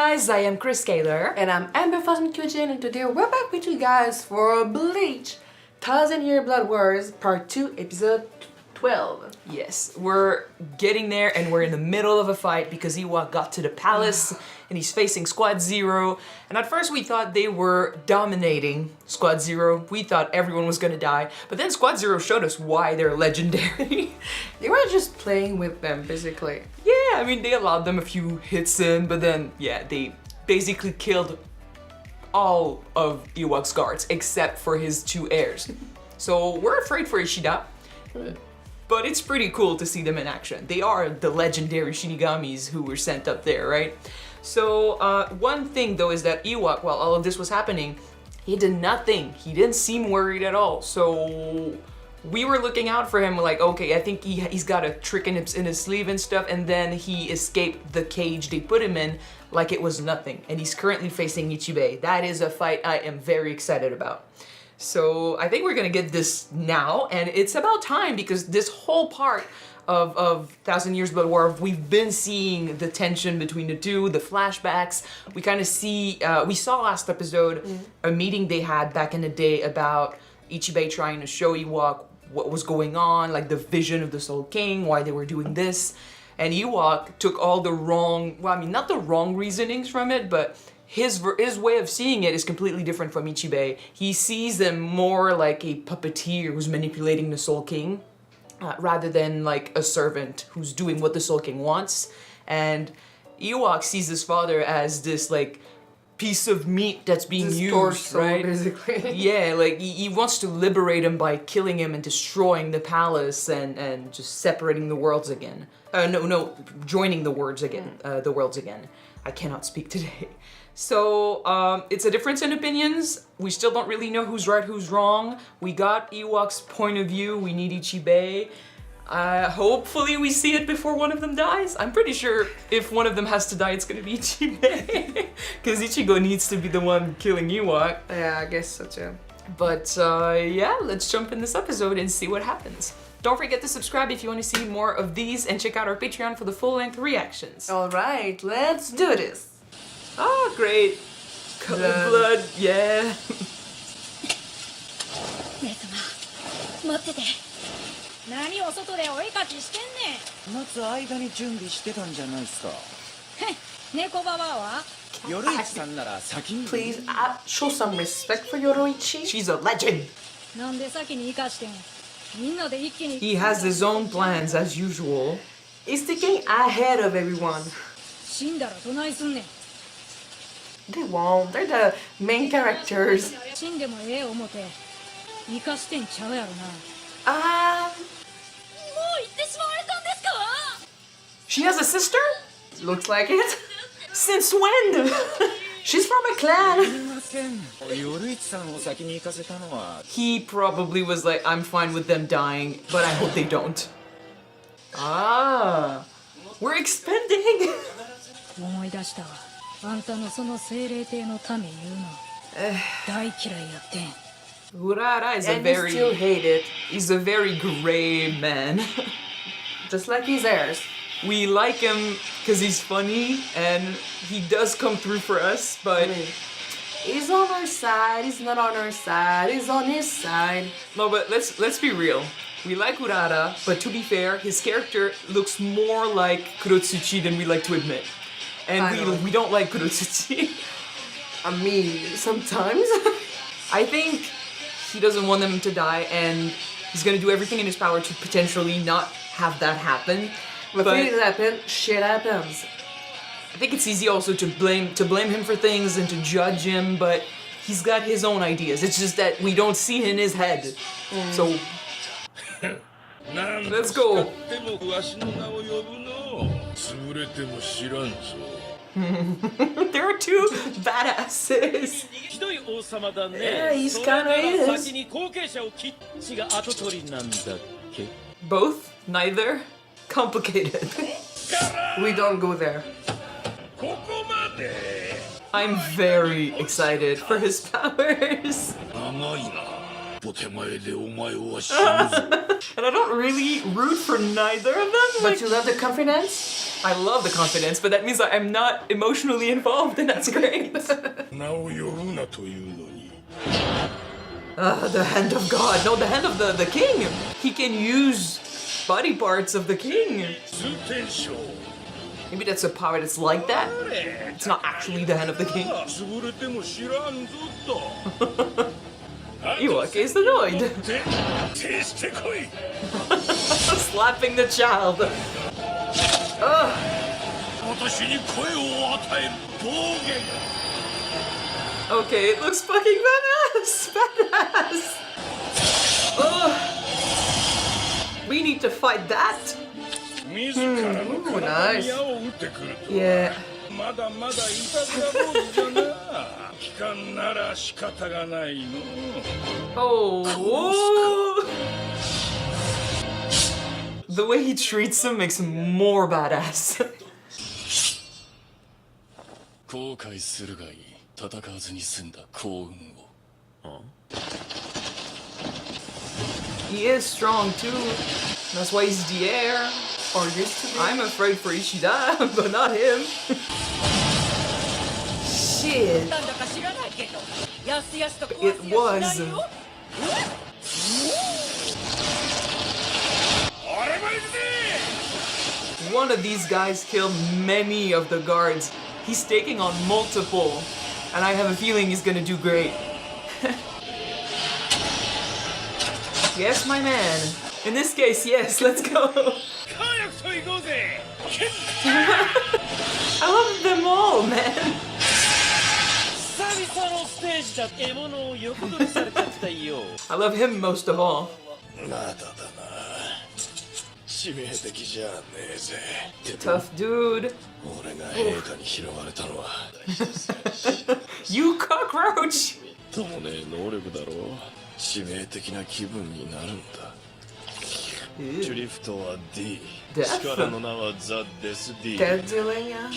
guys, I am Chris Scaler. And I'm Amber from Kyuujin, and today we're back with you guys for Bleach 1000-Year Blood Wars Part 2, Episode 12. Yes, we're getting there and we're in the middle of a fight because Yhwach got to the palace and he's facing Squad Zero. And at first we thought they were dominating Squad Zero. We thought everyone was gonna die. But then Squad Zero showed us why they're legendary. They were just playing with them, basically. Yeah, I mean, they allowed them a few hits in, but then, yeah, they basically killed all of Yhwach's guards except for his two heirs. So we're afraid for Ishida. But it's pretty cool to see them in action. They are the legendary Shinigamis who were sent up there, right? So one thing though is that Yhwach, while all of this was happening, he did nothing. He didn't seem worried at all. So we were looking out for him like, okay, I think he's got a trick in his sleeve and stuff, and then he escaped the cage they put him in like it was nothing. And he's currently facing Ichibei. That is a fight I am very excited about. So I think we're gonna get this now, and it's about time because this whole part of 1000 Years Blood War, we've been seeing the tension between the two, the flashbacks. We kind of see, we saw last episode a meeting they had back in the day about Ichibei trying to show Yhwach what was going on, like the vision of the Soul King, why they were doing this. And Yhwach took all the wrong, well, I mean, not the wrong reasonings from it, but his way of seeing it is completely different from Ichibei. He sees them more like a puppeteer who's manipulating the Soul King, rather than like a servant who's doing what the Soul King wants. And Yhwach sees his father as this like piece of meat that's being used, torso, right? Basically. Yeah, like he wants to liberate him by killing him and destroying the palace and just separating the worlds again. Joining the worlds again. The worlds again. I cannot speak today. So it's a difference in opinions. We still don't really know who's right, who's wrong. We got Yhwach's point of view. We need Ichibei. Hopefully we see it before one of them dies. I'm pretty sure if one of them has to die, it's gonna be Ichibei. Because Ichigo needs to be the one killing Yhwach. Yeah, I guess so too. But yeah, let's jump in this episode and see what happens. Don't forget to subscribe if you want to see more of these, and check out our Patreon for the full-length reactions. Alright, let's do this. Oh, great. Blood, yeah. 姉様待ってて何を外でお絵かきしてんねん待つ間に準備してたんじゃないっすか猫ババアは Yoruichiさんなら先に Please show some respect for Yoruichi. She's a legend. なんで先に生かしてんみんなで一気に He has his own plans as usual. He's thinking ahead of everyone. 死んだらどないすんねん They won't. They're the main characters. 死んでもええ思て生かしてんちゃうやろなもう Ah, 行ってしまわれたんですか She has a sister? looks like it. Since when? She's from a clan. すいませんYoruichiさんを先に行かせたのは He probably was like, I'm fine with them dying, but I hope they don't. Ah, we're expending. 思い出したわあんたのその精霊帝の民言うの大嫌いやってん Urara is a And you still very, hate it. he's a very gray man. Just like his heirs. We like him because he's funny and he does come through for us, but He's on our side, he's not on our side, he's on his side. no, but let's be real. We like Urara, but to be fair, his character looks more like Kurotsuchi than we like to admit. I And know. we don't like Kurotsuchi. I mean, sometimes. I think he doesn't want them to die and he's gonna do everything in his power to potentially not have that happen. But if it happens, shit happens. I think it's easy also to blame him for things and to judge him, but he's got his own ideas. It's just that we don't see in his head. So let's go. There are two badasses. Yeah, he's kinda is. Both? Neither? Complicated. We don't go there. I'm very excited for his powers. And I don't really root for neither of them. But you love the confidence? I love the confidence, but that means that I'm not emotionally involved, and that's great. The hand of God. No, the hand of the king. He can use body parts of the king. Maybe that's a power that's like that. It's not actually the hand of the king. Yhwach is annoyed. Slapping the child. Okay, it looks fucking badass. We need to fight that. Ooh, nice. Yeah. Oh. The way he treats him makes him more badass. He is strong too. That's why he's the heir. Or used to be. I'm afraid for Ishida, but not him. Shit. It was. One of these guys killed many of the guards. He's taking on multiple, and I have a feeling he's gonna do great. Yes, my man. In this case, yes, let's go. I love them all, man. I love him most of all. Tough dude. You cockroach! Death? Dead dealing, yeah.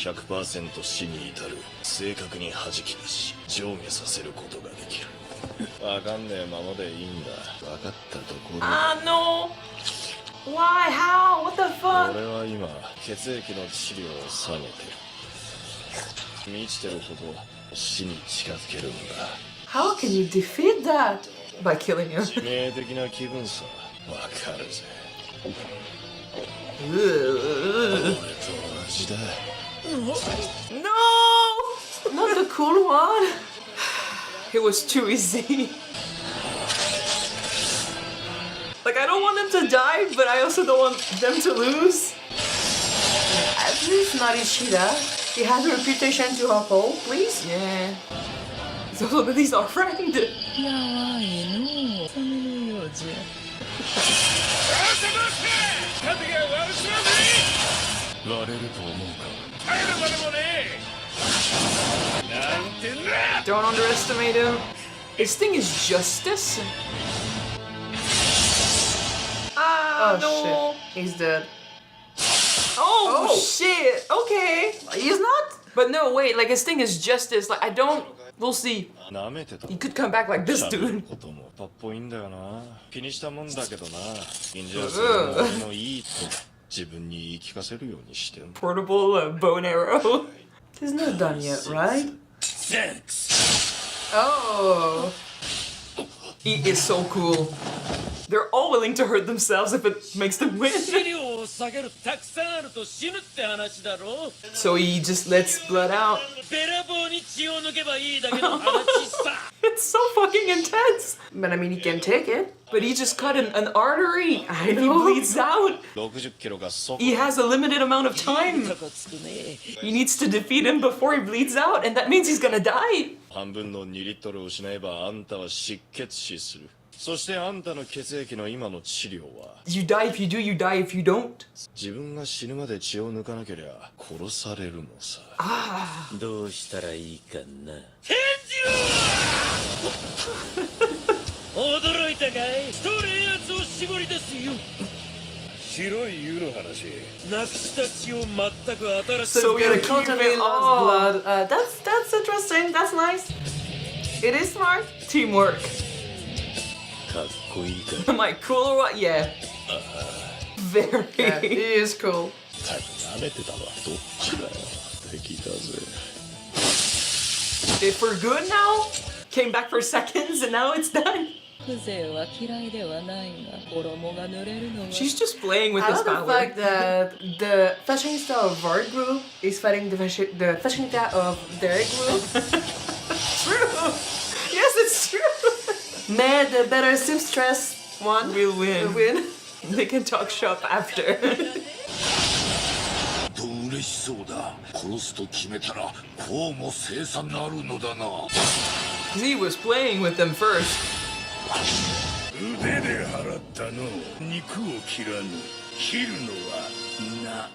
Ah, no! Why? How? What the fuck? How can you defeat that? By killing him. No! Not the cool one. It was too easy. Like, I don't want them to die, but I also don't want them to lose. At least not Ishida. He has a reputation to uphold, please. Yeah. So he's our friend. Don't underestimate him. His thing is justice. Ah, Oh no. shit. He's dead. Oh, shit. Okay. He's not? But no, wait. Like, his thing is justice. Like, I don't... We'll see. He could come back like this, dude. Portable bow and arrow. He's not done yet, right? Oh. He is so cool. They're all willing to hurt themselves if it makes them win. So he just lets blood out. It's so fucking intense. But I mean, he can take it. But he just cut an artery I and he know. bleeds out. He has a limited amount of time. He needs to defeat him before he bleeds out, and that means he's gonna die. You die if you do, you die if you don't. Ah. So we're gonna cultivate lost blood. That's interesting. That's nice. It is smart. Teamwork. Am I cool or what? Yeah. Very. Yeah, he is cool. If we're good now, came back for seconds and now it's done. 風情は嫌いではないが衣が濡れるのは She's just playing with I his love the power. fact that the fashionista of our group is fighting the fashionista of their group. True. Yes, it's true. Man, the better seamstress one We'll win. will win. They can talk shop after. 嬉しそうだ。殺すと決めたらこうも生産なるのだな。 He was playing with them first. 腕で払ったの。肉を切らぬ。切るのは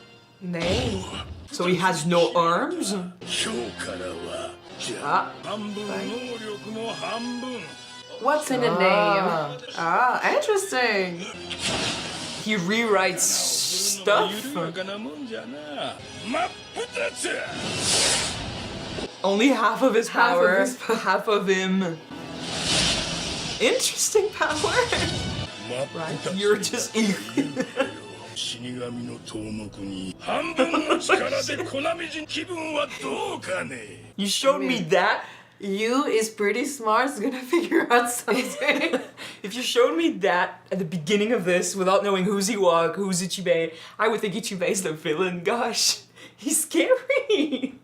な。 Name. So he has no arms? 今日からはじゃ Ah. 半分能力も半分。 What's in the name? Ah, interesting. He rewrites stuff? 緩やかなもんじゃな。真っ二つ。 Only half of his Half of power, his power. half of him. Interesting power. 真っ二つ。 You're just 死神の頭目に半分の力で粉みじん気分はどうかね。 You showed me that. You is pretty smart, so gonna figure out something. If you showed me that at the beginning of this without knowing who's Yhwach, who's Ichibei, I would think Ichibei is the villain. Gosh, he's scary.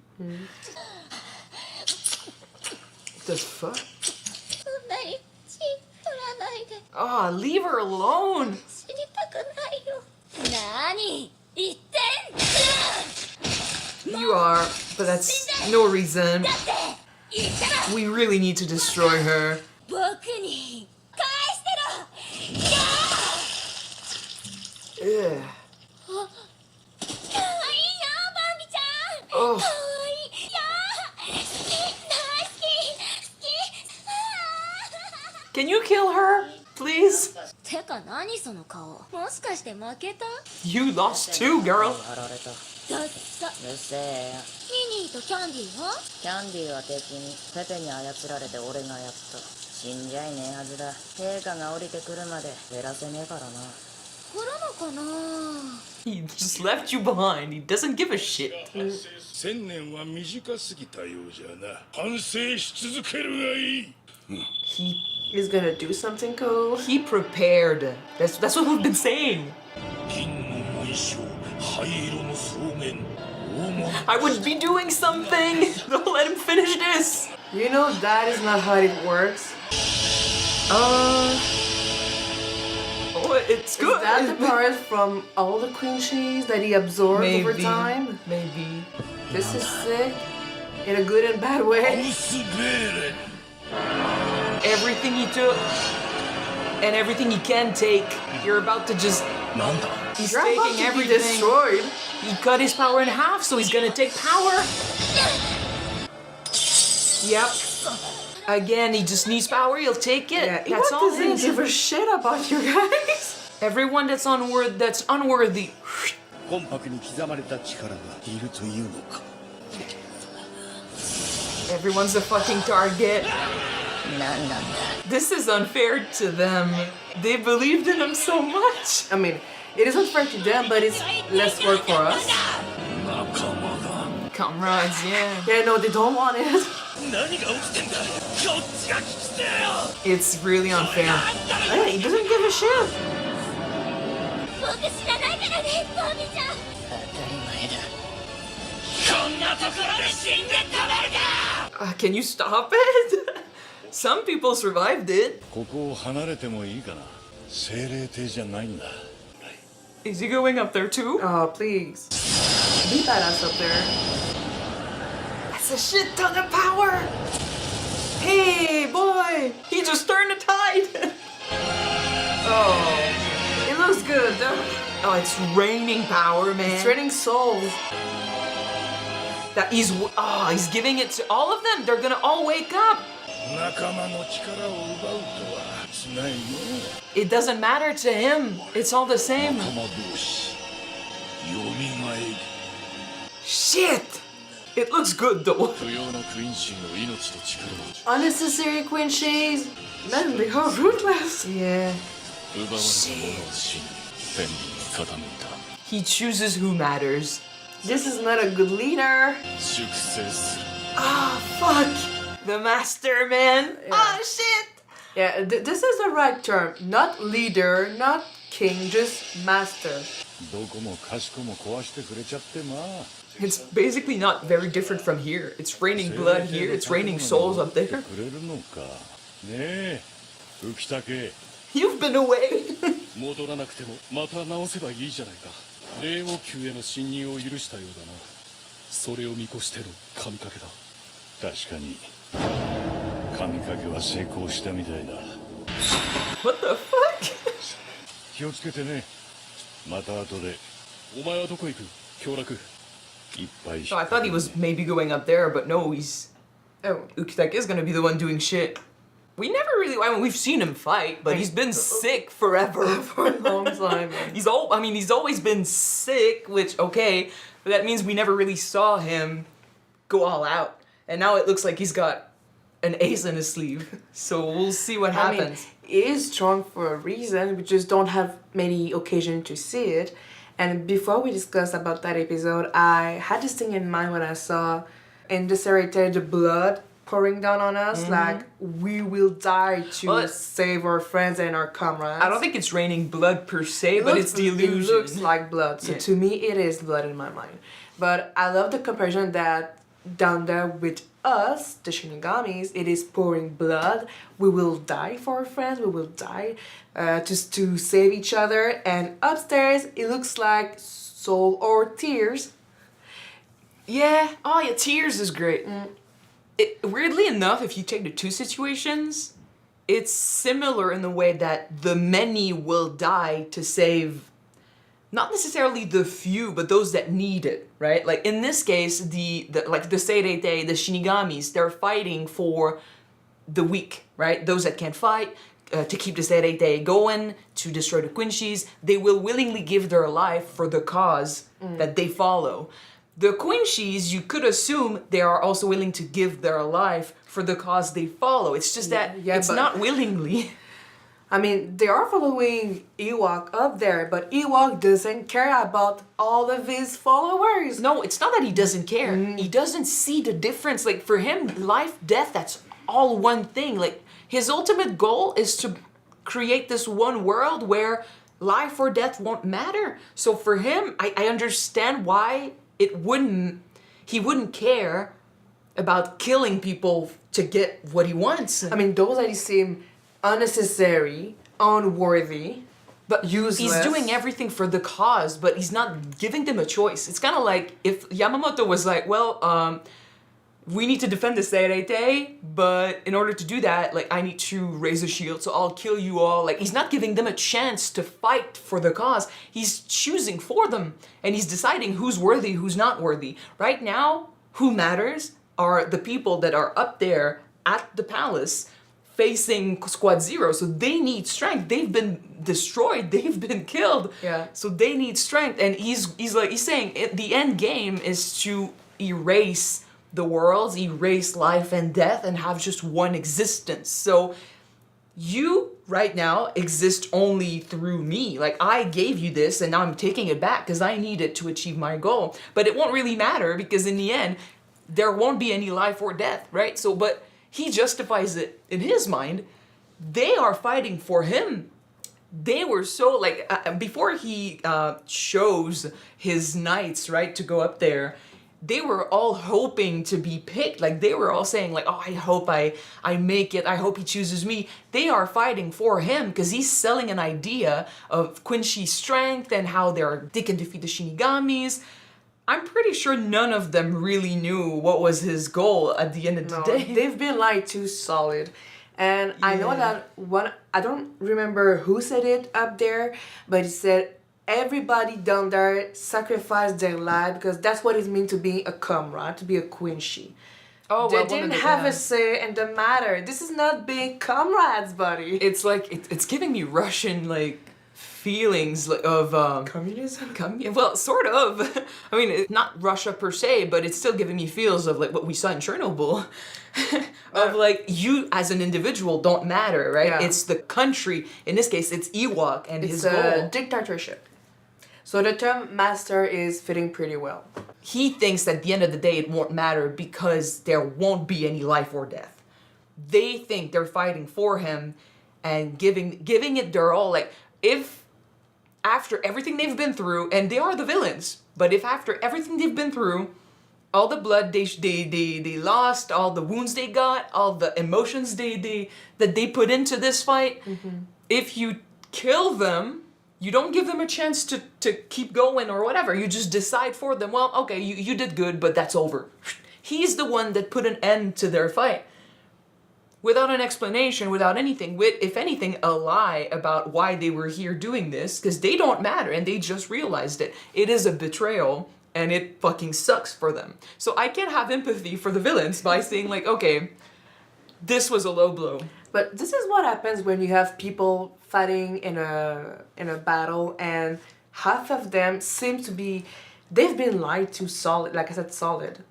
The fuck? そんなに血取らないで Oh, leave her alone. 死にたくないよ何言ってん You are, but that's no reason. だって言ったら We really need to destroy her. 僕に返してろ Ugh. かわいいよバンビちゃん Oh. かわいいよ好き大好き Can you kill her, please? てか何その顔もしかして負けた You lost too, girl. だったうるせえよミニーとキャンディーはキャンディーは敵にペペに操られて俺がやった死んじゃいねえはずだ陛下が降りてくるまで減らせねえからな来るのかな He just left you behind. He doesn't give a shit. 千年は短すぎたようじゃな。反省し続けるがいい。 He He's gonna do something cool. he prepared. That's what we've been saying. 銀の紋章、灰色のそうめん、大物。 I would be doing something. Don't let him finish this. You know that is not how it works. Oh, it's good. Is that the part from all the Quincies that he absorbed over time? Maybe. This is sick. In a good and bad ア way. ウスベーレン。 Everything he took and everything he can take. You're about to just. なんだ。 He's You're about taking to be everything. destroyed. He cut his power in half, so he's gonna take power. Yep. Again, he just needs power. He'll take it. Yeah, That's Yhwach all it doesn't is. give a shit about you guys. Everyone that's unworthy. 魂魄に刻まれた力がいるというのか Everyone's a fucking target. なんなんだ This is unfair to them. They believed in him so much. I mean, it is unfair to them, but it's less work for us. 仲間だ。 Comrades, yeah. Yeah, no, they don't want it. 何が起きてんだ。こっちが聞きてえよ。 It's really unfair. Hey, he doesn't give a shit. 僕知らないからねバンビちゃん当たり前だこんなところで死んでたまるか。 Can you stop it? Some people survived it. ここを離れてもいいかな精霊帝じゃないんだ Is he going up there too? Oh, please. Be badass up there. That's a shit ton of power. Hey, boy. He just turned the tide. Oh, it looks good though. Oh, it's raining power, man. It's raining souls. That he's giving it to all of them. They're gonna all wake up. 仲間の力を奪うとはつないの。 It doesn't matter to him. It's all the same. 仲間同士。よみがえり。 Shit. It looks good though. 不要なクインシーの命と力を Unnecessary Quincies. Man, they are ruthless. Yeah. 奪われた者を死に天秤が傾いた He chooses who matters. This is not a good leader. 粛清する Ah, fuck. The master, man. Yeah. Ah, shit. Yeah, this is the right term. Not leader, not king, just master. どこもかしこも壊してくれちゃってまあ It's basically not very different from here. It's raining blood here. It's raining souls up there. くれるのかねえ浮竹 You've been away. 戻らなくてもまた直せばいいじゃないか霊王宮への侵入を許したようだなそれを見越しての神掛けだ確かに神掛けは成功したみたいだ What the fuck? 気をつけてねまた後でお前はどこ行く京楽いっぱい So I thought he was maybe going up there, but no, he's... Oh. Ukitek is gonna be the one doing shit. We never really... I mean, we've seen him fight, but he's been sick forever. For a long time. He's always been sick, which, okay, but that means we never really saw him go all out. And now it looks like he's got an ace in his sleeve. So we'll see what I mean, happens. he is strong for a reason. We just don't have many occasions to see it. And before we discuss about that episode, I had this thing in mind when I saw in the series the blood pouring down on us, like we will die to Well, save our friends and our comrades. I don't think it's raining blood per se, but it's the illusion. It looks like blood, so Yeah. to me it is blood in my mind. But I love the comparison that down there with us, the Shinigamis, it is pouring blood. We will die for our friends. We will die just to save each other. And upstairs, it looks like soul or tears. Yeah. Oh, yeah. Tears is great. Weirdly enough, if you take the two situations, it's similar in the way that the many will die to save, not necessarily the few, but those that need it, right? Like in this case, the Seirete, the Shinigamis, they're fighting for the weak, right? Those that can't fight, to keep the Seirete going, to destroy the Quincies. They will willingly give their life for the cause that they follow. The Quincies, you could assume they are also willing to give their life for the cause they follow. It's just that it's not willingly. I mean, they are following Yhwach up there, but Yhwach doesn't care about all of his followers. No, it's not that he doesn't care. He doesn't see the difference. Like for him, life, death, that's all one thing. Like his ultimate goal is to create this one world where life or death won't matter. So for him, I understand why he wouldn't care about killing people to get what he wants. I mean, those that seem unnecessary, unworthy, but useless. He's doing everything for the cause, but he's not giving them a choice. It's kind of like if Yamamoto was like, well, we need to defend the Seirete, but in order to do that, like, I need to raise a shield, so I'll kill you all. Like, he's not giving them a chance to fight for the cause. He's choosing for them, and he's deciding who's worthy, who's not worthy. Right now, who matters are the people that are up there at the palace facing Squad Zero, so they need strength. They've been destroyed. They've been killed. Yeah. So they need strength, and he's saying the end game is to erase the worlds, erase life and death, and have just one existence. So you right now exist only through me. Like I gave you this, and now I'm taking it back because I need it to achieve my goal. But it won't really matter because in the end, there won't be any life or death, right? So, but he justifies it in his mind. They are fighting for him. They were so like, before he chose his knights, right, to go up there, they were all hoping to be picked. Like they were all saying like, oh, I hope I make it. I hope he chooses me. They are fighting for him because he's selling an idea of Quincy's strength and how they can defeat the Shinigamis. I'm pretty sure none of them really knew what was his goal at the end of the day. They've been like too solid. And I know that I don't remember who said it up there, but it said everybody down there sacrificed their life because that's what it means to be a comrade, to be a Quincy. Oh, they well, didn't have a say in the matter. This is not being comrades, buddy. It's like, it's giving me Russian, like, feelings of Communism? well, sort of. I mean, not Russia per se, but it's still giving me feels of like what we saw in Chernobyl. Of like, you as an individual don't matter, right? Yeah. It's the country. In this case, it's Yhwach and his It's a goal. dictatorship. So the term master is fitting pretty well. He thinks at the end of the day it won't matter because there won't be any life or death. They think they're fighting for him and giving it their all. Like, if after everything they've been through, and they are the villains, but if after everything they've been through, all the blood they lost, all the wounds they got, all the emotions that they put into this fight, if you kill them, you don't give them a chance to keep going or whatever. You just decide for them, well, okay, you did good, but that's over. He's the one that put an end to their fight. Without an explanation, without anything, with, if anything, a lie about why they were here doing this, because they don't matter, and they just realized it. It is a betrayal, and it fucking sucks for them. So I can have empathy for the villains by saying, like, okay, this was a low blow. But this is what happens when you have people fighting in a battle, and half of them seem to be, they've been lied to solid. Like I said, solid.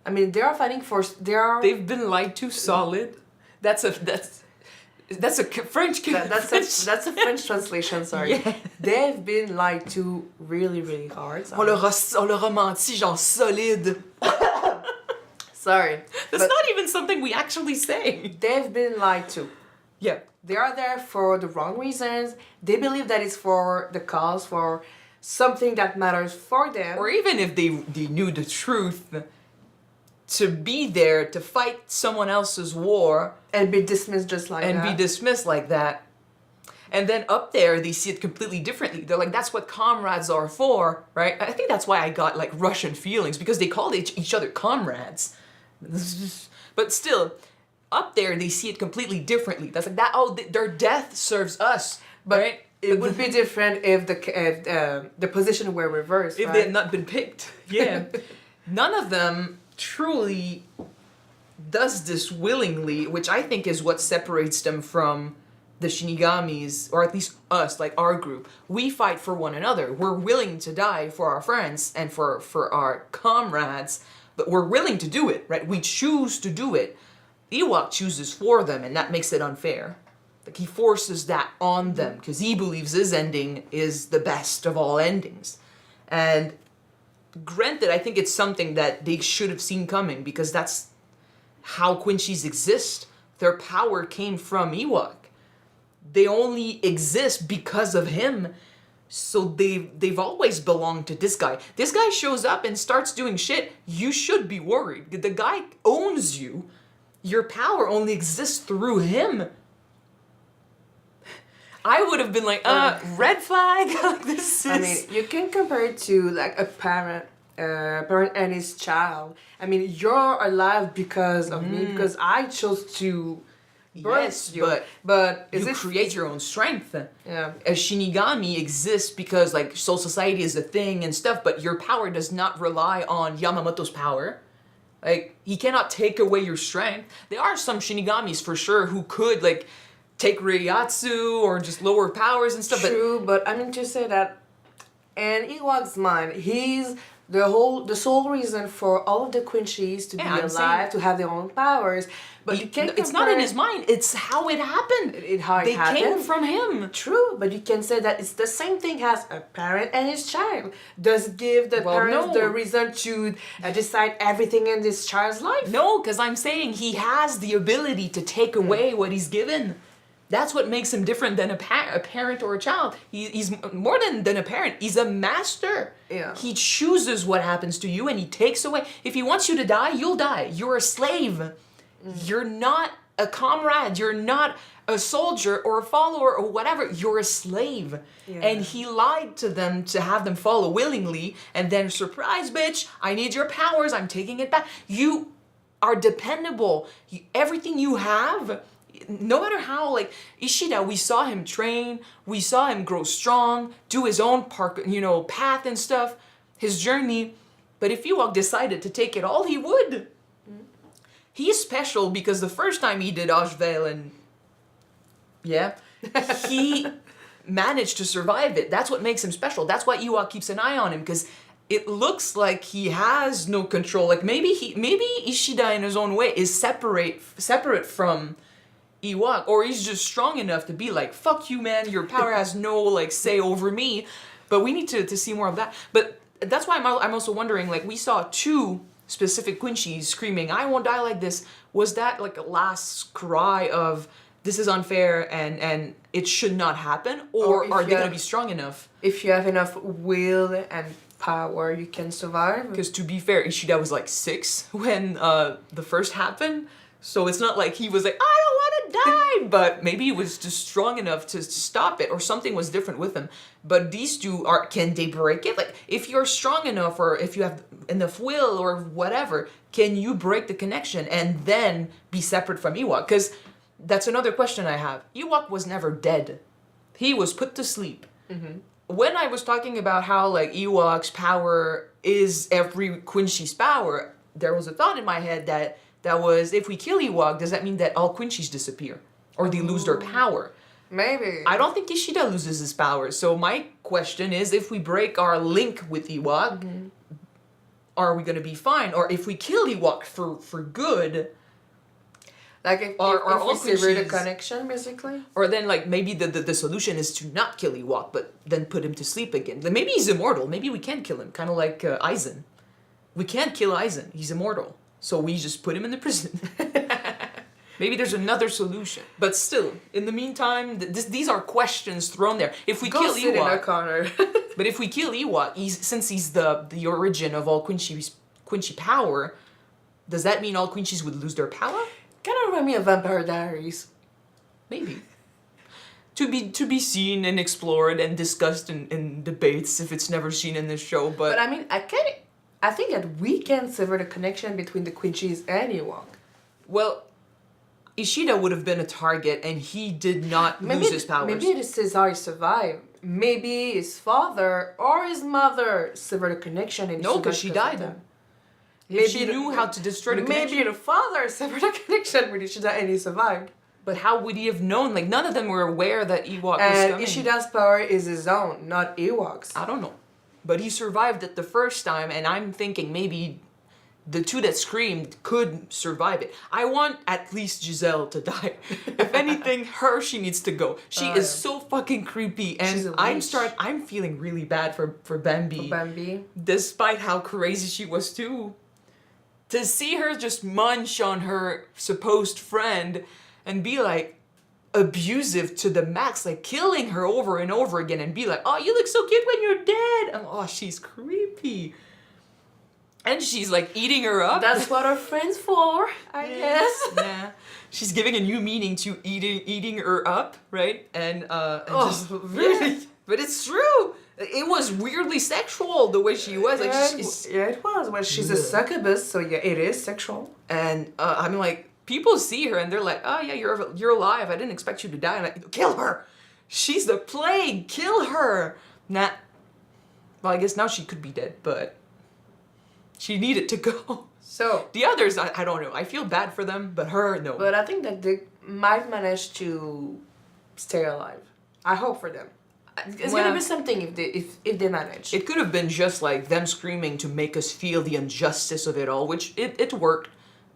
I mean, they are fighting for. They've been lied to solid. That's a French. That's a French translation. Sorry. Yeah. They've been lied to really, really hard. On leur a menti, genre solide. Sorry. That's but not even something we actually say. they've been lied to. Yeah. They are there for the wrong reasons. They believe that it's for the cause, for something that matters for them. Or even if they knew the truth, to be there to fight someone else's war And be dismissed just like and that. be dismissed like that. And then up there, they see it completely differently. They're like, that's what comrades are for, right? I think that's why I got like Russian feelings, because they called each other comrades. But still, up there, they see it completely differently. That's like that. Oh, their death serves us, But right? it would be different if the position were reversed, If right? they had not been picked. Yeah. None of them truly does this willingly, which I think is what separates them from the Shinigamis, or at least us, like our group. We fight for one another. We're willing to die for our friends and for our comrades, but we're willing to do it, right? We choose to do it. Yhwach chooses for them, and that makes it unfair. Like, he forces that on them because he believes his ending is the best of all endings. And granted, I think it's something that they should have seen coming, because that's how Quincies exist. Their power came from Yhwach. They only exist because of him. So they've always belonged to this guy. This guy shows up and starts doing shit. You should be worried. The guy owns you. Your power only exists through him. I would have been like, red flag? Like, this is... I mean, you can compare it to like a parent and his child. I mean, you're alive because of me, because I chose to birth Yes, you. but is you it create your own strength. Yeah. A Shinigami exists because, like, soul society is a thing and stuff, but your power does not rely on Yamamoto's power. Like, he cannot take away your strength. There are some Shinigamis for sure who could, like, take Reiatsu or just lower powers and stuff. True, but I mean to say that in Yhwach's mind, he's the sole reason for all of the Quincies to be I'm alive, saying- to have their own powers. But you can't It's not in his mind. It's how it happened. How it they happened. came from him. True, but you can say that it's the same thing as a parent and his child. Does it give the Well, parents no. the reason to decide everything in this child's life? No, because I'm saying he has the ability to take away what he's given. That's what makes him different than a parent or a child. He's more than a parent. He's a master. Yeah. He chooses what happens to you, and he takes away. If he wants you to die, you'll die. You're a slave. You're not a comrade. You're not a soldier or a follower or whatever. You're a slave. Yeah. And he lied to them to have them follow willingly, and then, surprise, bitch, I need your powers. I'm taking it back. You are dependable. Everything you have, no matter how, like, Ishida, we saw him train, we saw him grow strong, do his own path and stuff, his journey. But if Yhwach decided to take it all, he would. He's special because the first time he did Auswahlen, yeah, he managed to survive it. That's what makes him special. That's why Yhwach keeps an eye on him, because it looks like he has no control. Like maybe Ishida in his own way is separate from Yhwach, or he's just strong enough to be like, fuck you, man, your power has no like say over me. But we need to see more of that. But that's why I'm also wondering, like, we saw 2 specific Quincies screaming, I won't die like this. Was that like a last cry of this is unfair and it should not happen? Or are they going to be strong enough? If you have enough will and power, you can survive. Because to be fair, Ishida was like 6 when the first happened. So it's not like he was like, I don't want to die. But maybe he was just strong enough to stop it, or something was different with him. But these 2 can they break it? Like, if you're strong enough, or if you have enough will or whatever, can you break the connection and then be separate from Yhwach? Because that's another question I have. Yhwach was never dead. He was put to sleep. Mm-hmm. When I was talking about how like Yhwach's power is every Quincy's power, there was a thought in my head that was, if we kill Yhwach, does that mean that all Quincies disappear? Or they lose their power? Maybe. I don't think Ishida loses his power. So my question is, if we break our link with Yhwach, are we going to be fine? Or if we kill Yhwach for good... Like if we sever the connection, basically? Or then like maybe the solution is to not kill Yhwach, but then put him to sleep again. Like, maybe he's immortal. Maybe we can kill him. Kind of like Aizen. We can't kill Aizen. He's immortal. So we just put him in the prison. Maybe there's another solution. But still, in the meantime, these are questions thrown there. If we kill sit Yhwach, in a corner. but if we kill Yhwach, since he's the origin of all Quincy power, does that mean all Quincies would lose their power? Kind of remind me of Vampire Diaries. Maybe. To be seen and explored and discussed in debates if it's never seen in this show, but I mean, I think that we can sever the connection between the Quincies and Yhwach. well, Ishida would have been a target, and he did not lose his powers. Maybe this is how he survived. Maybe his father or his mother severed the connection and No, because she died. them. Maybe she knew how to destroy the connection. Maybe the father severed the connection with Ishida and he survived. But how would he have known? Like, none of them were aware that Yhwach was And coming. Ishida's power is his own, not Yhwach's. I don't know. But he survived it the first time, and I'm thinking maybe the 2 that screamed could survive it. I want at least Giselle to die. If anything, she needs to go. She is so fucking creepy, She's and a I'm feeling really bad for Bambi. Bambi. Despite how crazy she was too. To see her just munch on her supposed friend and be like abusive to the max, like killing her over and over again, and be like, oh, you look so cute when you're dead. And oh, she's creepy. And she's like eating her up. That's what our friends for, I guess. Yeah. She's giving a new meaning to eating her up, right? And just really, but it's true. It was weirdly sexual the way she was. Like, it was. Well, she's a succubus, so yeah, it is sexual. And I mean, like, people see her and they're like, oh yeah, you're alive. I didn't expect you to die. And like, kill her. She's the plague. Kill her. Nah. Well, I guess now she could be dead, but she needed to go. So the others, I don't know. I feel bad for them, but her, no. But I think that they might manage to stay alive. I hope for them. It's gonna be something if they manage. It could have been just like them screaming to make us feel the injustice of it all, which it worked,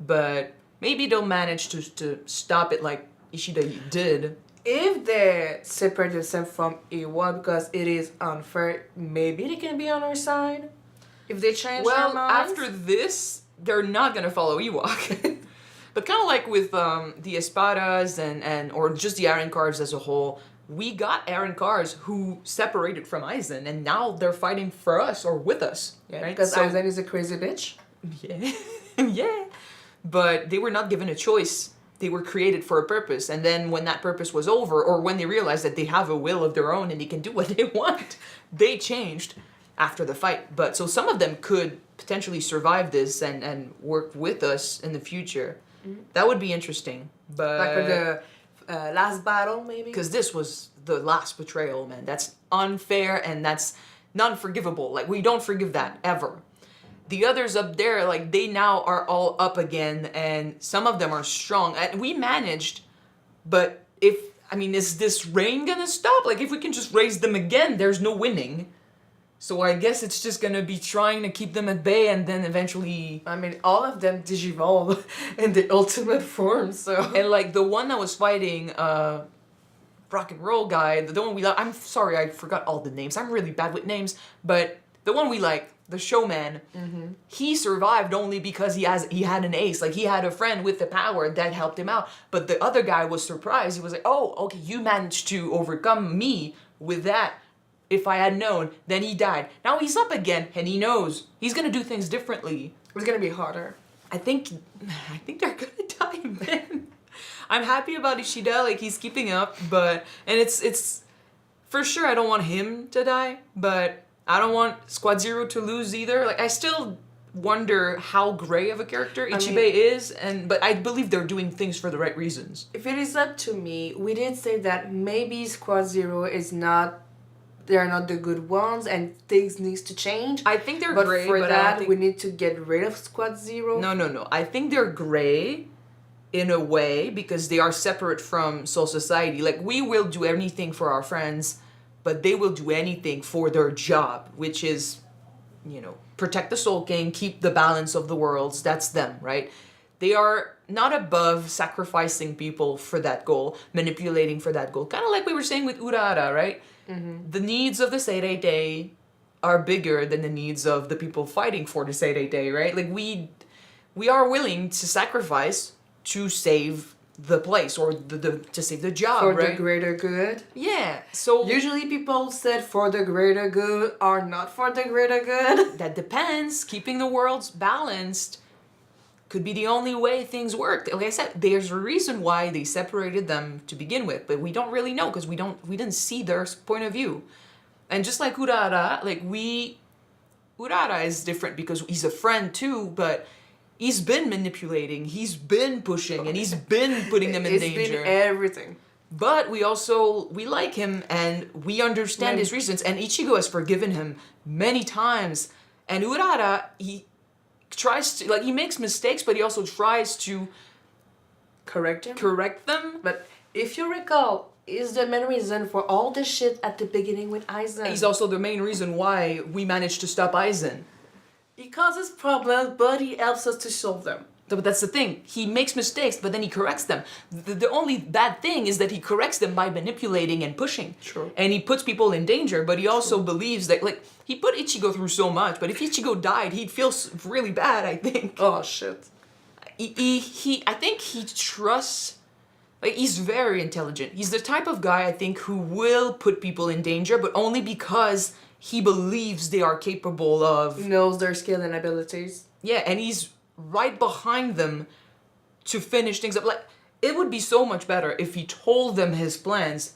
but maybe they'll manage to stop it like Ishida did. If they separate themselves from Yhwach because it is unfair, maybe they can be on our side. If they change their minds. After this, they're not gonna follow Yhwach. But kind of like with the Espadas and or just the Arancars as a whole, we got Arancars who separated from Aizen, and now they're fighting for us or with us. Yeah, right? because Aizen is a crazy bitch. Yeah, yeah. But they were not given a choice. They were created for a purpose, and then when that purpose was over, or when they realized that they have a will of their own and they can do what they want, they changed after the fight. But so some of them could potentially survive this and work with us in the future. Mm-hmm. That would be interesting. But like with the last battle, maybe? Because this was the last betrayal, man. That's unfair and that's non-forgivable. Like, we don't forgive that, ever. The others up there, like, they now are all up again, and some of them are strong. And we managed, but if I mean, is this rain gonna stop? Like, if we can just raise them again, there's no winning. So I guess it's just gonna be trying to keep them at bay and then eventually... I mean, all of them digivolve in the ultimate form, so... And like, the one that was fighting, rock and roll guy, the one we like, I'm sorry, I forgot all the names. I'm really bad with names, but the one we like, the showman, he survived only because he had an ace. Like, he had a friend with the power that helped him out. But the other guy was surprised. He was like, oh, okay, you managed to overcome me with that. If I had known, then he died. Now he's up again, and he knows. He's gonna do things differently. It's gonna be harder. I think they're gonna die, man. I'm happy about Ishida, like, he's keeping up, but... And it's... For sure, I don't want him to die, but... I don't want Squad Zero to lose either. Like, I still wonder how gray of a character Ichibei is, but I believe they're doing things for the right reasons. If it is up to me, we did say that maybe Squad Zero is not... They're not the good ones and things needs to change. I think they're but gray, for but that, we need to get rid of Squad Zero. No. I think they're gray in a way because they are separate from Soul Society. Like, we will do anything for our friends, but they will do anything for their job, which is, you know, protect the Soul King, keep the balance of the worlds. That's them, right? They are not above sacrificing people for that goal, manipulating for that goal. Kind of like we were saying with Urara, right? The needs of the Seirei are bigger than the needs of the people fighting for the Seirei, right? Like, we are willing to sacrifice to save the place or to save the job, for right? the greater good. Yeah, so... Usually people said for the greater good or not for the greater good. That depends. Keeping the worlds balanced could be the only way things work. Like I said, there's a reason why they separated them to begin with, but we don't really know because we didn't see their point of view. And just like Urara, like Urara is different because he's a friend too, but he's been manipulating, he's been pushing, and he's been putting them in danger. It's been everything. But we like him and we understand his reasons. And Ichigo has forgiven him many times. And Urara, he tries to, like, he makes mistakes, but he also tries to correct them. But if you recall, is the main reason for all the shit at the beginning with Aizen. He's also the main reason why we managed to stop Aizen. He causes problems, but he helps us to solve them. But that's the thing. He makes mistakes, but then he corrects them. The only bad thing is that he corrects them by manipulating and pushing. True. And he puts people in danger, but he also believes that, like, he put Ichigo through so much, but if Ichigo died, he'd feel really bad, I think. Oh, shit. I think he trusts... Like, he's very intelligent. He's the type of guy, I think, who will put people in danger, but only because he believes they are capable of... Knows their skill and abilities. Yeah, and he's right behind them to finish things up. Like, it would be so much better if he told them his plans,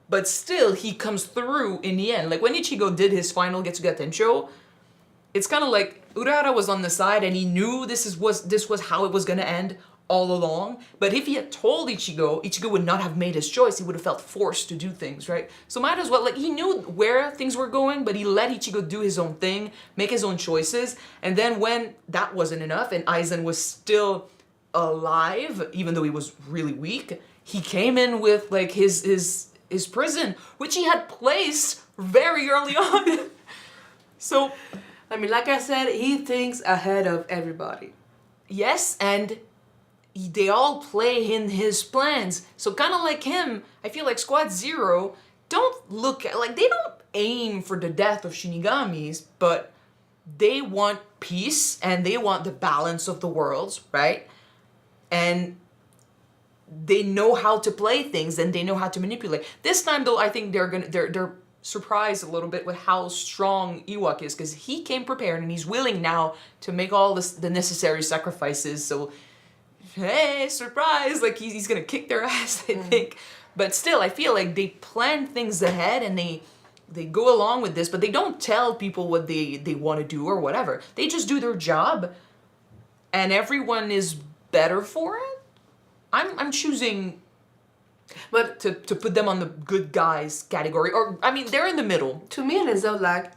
but still he comes through in the end. Like, when Ichigo did his final Getsuga Tensho, it's kind of like Urara was on the side and he knew this was how it was going to end all along. But if he had told Ichigo would not have made his choice. He would have felt forced to do things, right? So might as well, like, he knew where things were going, but he let Ichigo do his own thing, make his own choices. And then when that wasn't enough and Aizen was still alive, even though he was really weak, he came in with, like, his prison, which he had placed very early on. So, I mean, like I said, he thinks ahead of everybody. Yes, and they all play in his plans. So kind of like him, I feel like Squad Zero don't look at, like, they don't aim for the death of Shinigamis, but they want peace and they want the balance of the worlds, right? And they know how to play things and they know how to manipulate. This time though, I think they're surprised a little bit with how strong Yhwach is, because he came prepared and he's willing now to make all the necessary sacrifices. So hey, surprise, like he's gonna kick their ass, I think. But still, I feel like they plan things ahead and they go along with this, but they don't tell people what they want to do or whatever. They just do their job and everyone is better for it. I'm choosing but to put them on the good guys category, or I mean they're in the middle. To me, it's not like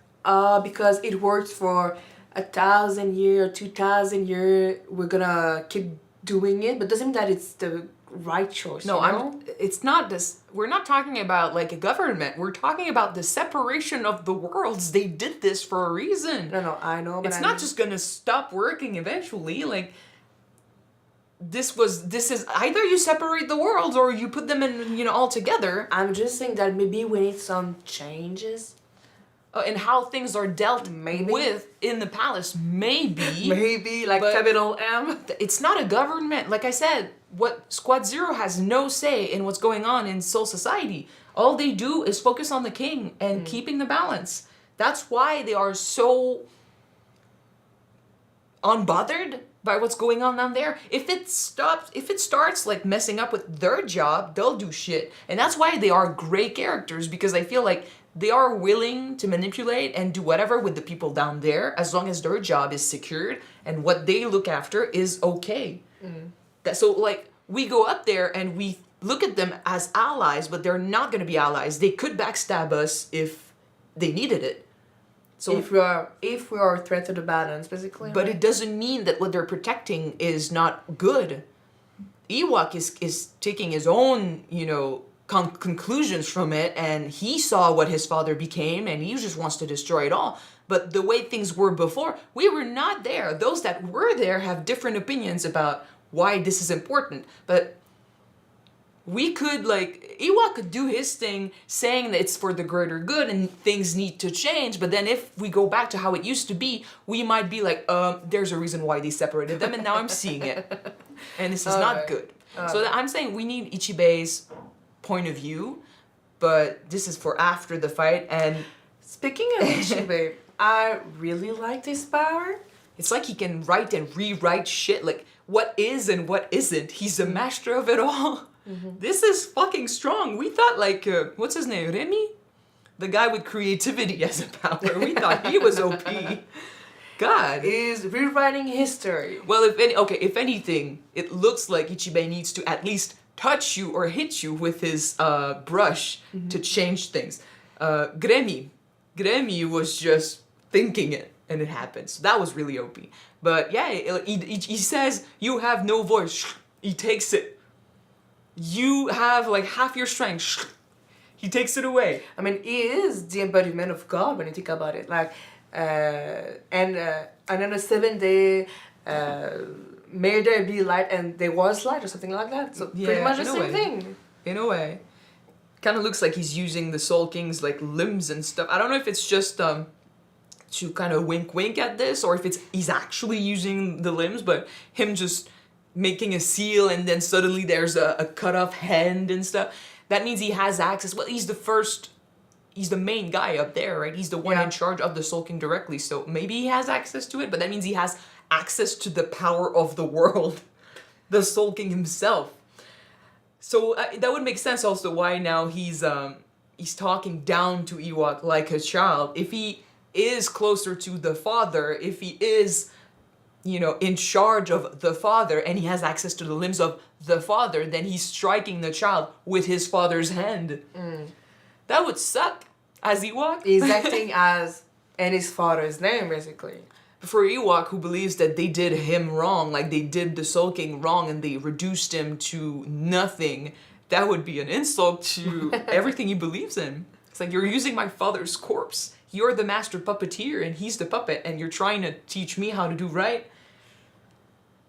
because it works for 1,000 years, 2,000 years, we're gonna keep doing it, but doesn't mean that it's the right choice. No, you know? it's not this. We're not talking about like a government. We're talking about the separation of the worlds. They did this for a reason. No, I know, but It's not just gonna stop working eventually. Like this is either you separate the worlds or you put them in, all together. I'm just saying that maybe we need some changes. And how things are dealt Maybe. with in the palace, maybe. Maybe like But- capital M. It's not a government. Like I said, Squad Zero has no say in what's going on in Soul Society. All they do is focus on the king and keeping the balance. That's why they are so unbothered by what's going on down there. If it starts like messing up with their job, they'll do shit. And that's why they are great characters, because I feel like they are willing to manipulate and do whatever with the people down there as long as their job is secured and what they look after is okay. So like we go up there and we look at them as allies, but they're not going to be allies. They could backstab us if they needed it. So if we are a threat to the balance, basically. but right? it doesn't mean that what they're protecting is not good. Yhwach is taking his own, conclusions from it, and he saw what his father became, and he just wants to destroy it all. But the way things were before, we were not there. Those that were there have different opinions about why this is important. But we could, Yhwach could do his thing saying that it's for the greater good and things need to change. But then if we go back to how it used to be, we might be like, there's a reason why they separated them and now I'm seeing it. And this is not good. So I'm saying we need Ichibei's point of view, but this is for after the fight. And Speaking of Ichibei, I really like this power. it's like he can write and rewrite shit, like what is and what isn't. He's a master of it all. This is fucking strong. We thought what's his name, Remy? The guy with creativity as a power. We thought he was OP. God. Is rewriting history. Well, if anything, it looks like Ichibei needs to at least touch you or hit you with his brush to change things. Gremi was just thinking it and it happened. So that was really OP. But yeah, he says, you have no voice. He takes it. You have like half your strength. He takes it away. I mean, he is the embodiment of God when you think about it. Like, and then the 7th day, may there be light, and there was light, or something like that. So pretty much the in a same way. thing. In a way. Kind of looks like he's using the Soul King's like limbs and stuff. I don't know if it's just to kind of wink at this, or if he's actually using the limbs, but him just making a seal and then suddenly there's a cut off hand and stuff. That means he has access. Well, he's the main guy up there, right? He's the one in charge of the Soul King directly, so maybe he has access to it, but that means he has access to the power of the world. The Soul King himself. So that would make sense also why now he's talking down to Yhwach like a child. If he is closer to the father, if he is, in charge of the father and he has access to the limbs of the father, then he's striking the child with his father's hand. That would suck as Yhwach. He's acting as in his father's name, basically. For Yhwach, who believes that they did him wrong, like they did the Soul King wrong and they reduced him to nothing, that would be an insult to everything he believes in. It's like, you're using my father's corpse. You're the master puppeteer and he's the puppet and you're trying to teach me how to do right.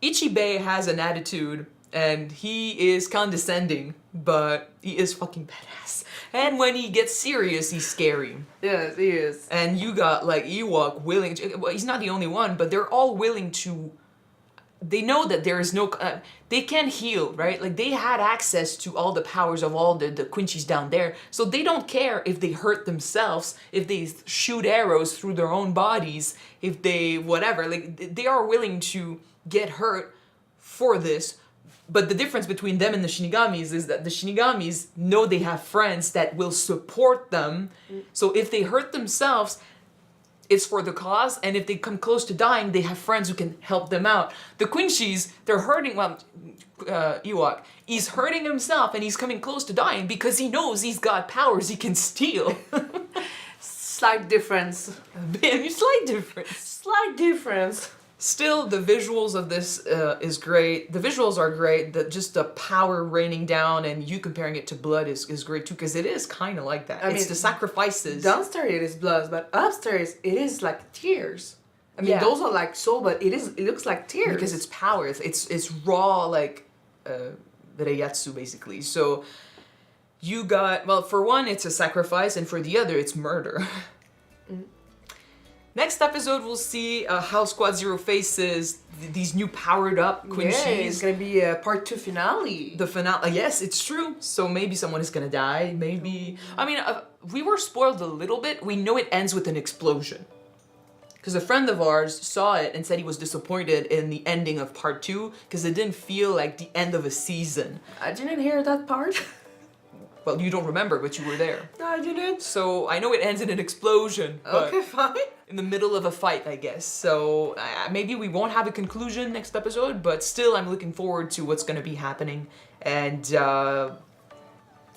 Ichibei has an attitude and he is condescending, but he is fucking badass. And when he gets serious, he's scary. Yes, he is. And you got like Yhwach willing to, well, he's not the only one, but they're all willing to, they know that there is no, they can heal, right? Like they had access to all the powers of all the Quincies down there. So they don't care if they hurt themselves, if they shoot arrows through their own bodies, if they, whatever, like they are willing to get hurt for this. But the difference between them and the Shinigamis is that the Shinigamis know they have friends that will support them. So if they hurt themselves, it's for the cause. And if they come close to dying, they have friends who can help them out. The Quincies, they're hurting, Yhwach, he's hurting himself and he's coming close to dying because he knows he's got powers he can steal. Slight difference. Slight difference. Slight difference. Still, the visuals of this is great. The visuals are great. Just the power raining down and you comparing it to blood is great too, because it is kind of like that. It's the sacrifices. Downstairs it is blood, but upstairs it is like tears. I mean, Yeah. those are like soul, but it looks like tears. Because it's power. It's raw, like Reiatsu, basically. So you got, well, for one, it's a sacrifice, and for the other, it's murder. Next episode, we'll see how Squad Zero faces these new powered up Quincies. Yeah, it's gonna be a part 2 finale. The finale, yes, it's true. So maybe someone is gonna die. Maybe, I mean, we were spoiled a little bit. We know it ends with an explosion. Because a friend of ours saw it and said he was disappointed in the ending of part 2 because it didn't feel like the end of a season. I didn't hear that part. Well, you don't remember, but you were there. No, I didn't. So I know it ends in an explosion. But Okay, fine. in the middle of a fight, I guess. So maybe we won't have a conclusion next episode, but still I'm looking forward to what's going to be happening. And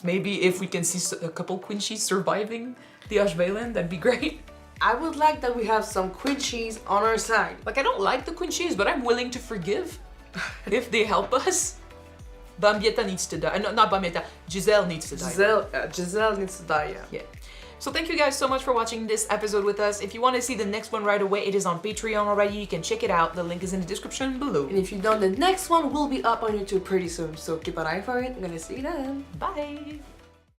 maybe if we can see a couple Quincies surviving the Auswahlen, that'd be great. I would like that we have some Quincies on our side. Like, I don't like the Quincies, but I'm willing to forgive if they help us. Bambietta needs to die. No, not Bambietta. Giselle needs to die. Giselle needs to die, yeah. Yeah. So thank you guys so much for watching this episode with us. If you want to see the next one right away, it is on Patreon already. You can check it out. The link is in the description below. And if you don't, the next one will be up on YouTube pretty soon. So keep an eye for it. I'm gonna see you then. Bye.